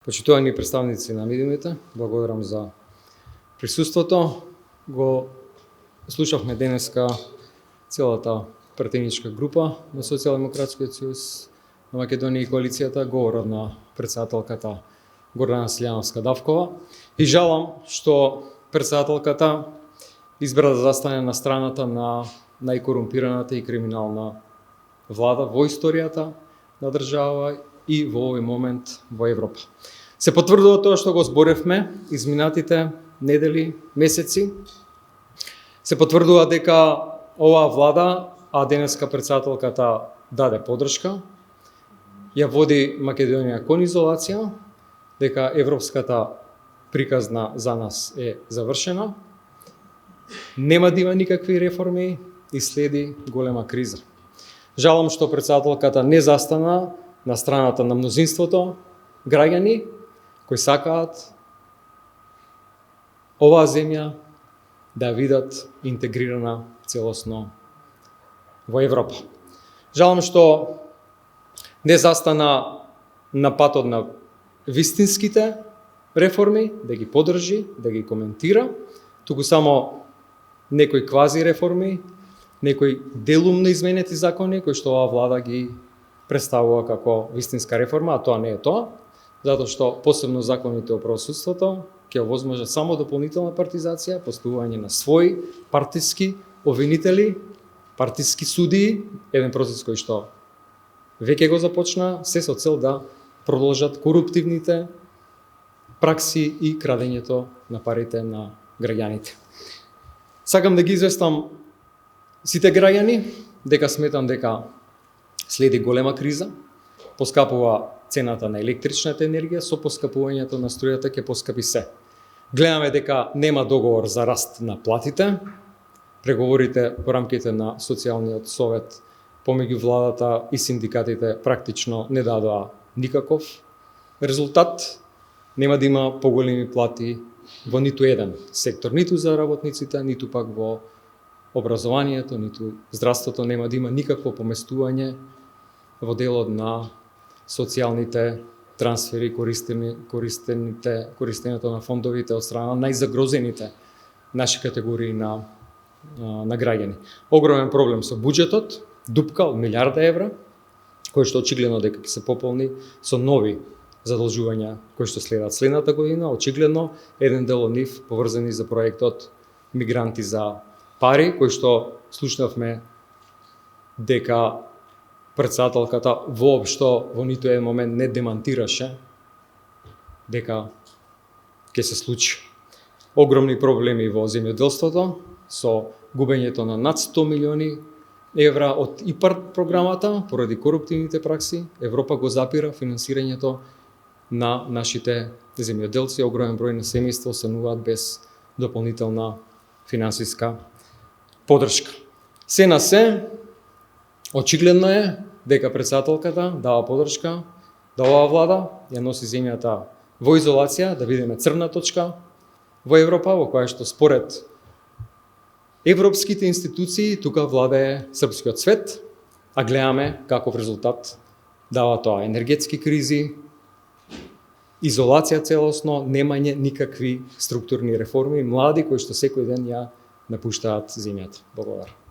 Почитувани представници на медиумите, благодарам за присуството. Го слушавме денеска целата пратеничка група на Социјалдемократскиот сојуз на Македонија и коалицијата, говорат на претседателката Гордана Силјановска-Давкова. И жалам што претседателката избра да застане на страната на најкорумпираната и криминална влада во историјата на држава и во овој момент во Европа. Се потврдува тоа што го зборевме изминатите недели, месеци. Се потврдува дека оваа влада, а денеска претседателката даде поддршка, ја води Македонија кон изолација, дека европската приказна за нас е завршена, нема да има никакви реформи и следи голема криза. Жалам што претседателката не застана на страната на мнозинството граѓани кои сакаат оваа земја да видат интегрирана целосно во Европа. Жалам што не застана на патот на вистинските реформи, да ги поддржи, да ги коментира, туку само некои квази реформи, некои делумно изменети закони кои што оваа влада ги представува како вистинска реформа, а тоа не е тоа, затоа што посебно законите о правосудството ќе овозможат само дополнителна партизација, поставување на своји партиски обвинители, партиски судии, еден процес кој што веќе го започна, се со цел да продолжат коруптивните пракси и крадењето на парите на граѓаните. Сакам да ги известам сите граѓани дека сметам дека следи голема криза, поскапува цената на електричната енергија, со поскапувањето на струјата ќе поскапи се. Гледаме дека нема договор за раст на платите. Преговорите во рамките на социјалниот совет помеѓу владата и синдикатите практично не дадоа никаков резултат. Нема да има поголеми плати во ниту еден сектор, ниту за работниците, ниту пак во образованието, ниту здравството, нема да има никакво поместување во делот на социјалните трансфери, користењето на фондовите од страна на најзагрозените наши категории на граѓани. Огромен проблем со буџетот, дупка од милиарда евра, кој што очигледно дека ќе се пополни со нови задолжувања кои што следат следната година. Очигледно еден дел од нив поврзани за проектот Мигранти за пари, кој што слушнавме дека претседателката воопшто во ниту еден момент не демантираше дека ќе се случи. Огромни проблеми во земјоделството со губењето на над 100 милиони евра од ИПАРД програмата поради коруптивните пракси. Европа го запира финансирањето на нашите земјоделци. Огромен број на семејства остануваат без дополнителна финансиска поддршка. Се на се, очигледно е дека претседателката дава поддршка да оваа влада ја носи земјата во изолација, да бидеме црна точка во Европа, во која што според европските институции тука владее српскиот цвет, а гледаме каков резултат дава тоа. Енергетски кризи, изолација целосно, немање никакви структурни реформи, млади кои што секој ден ја напуштаат земјата. Благодарам.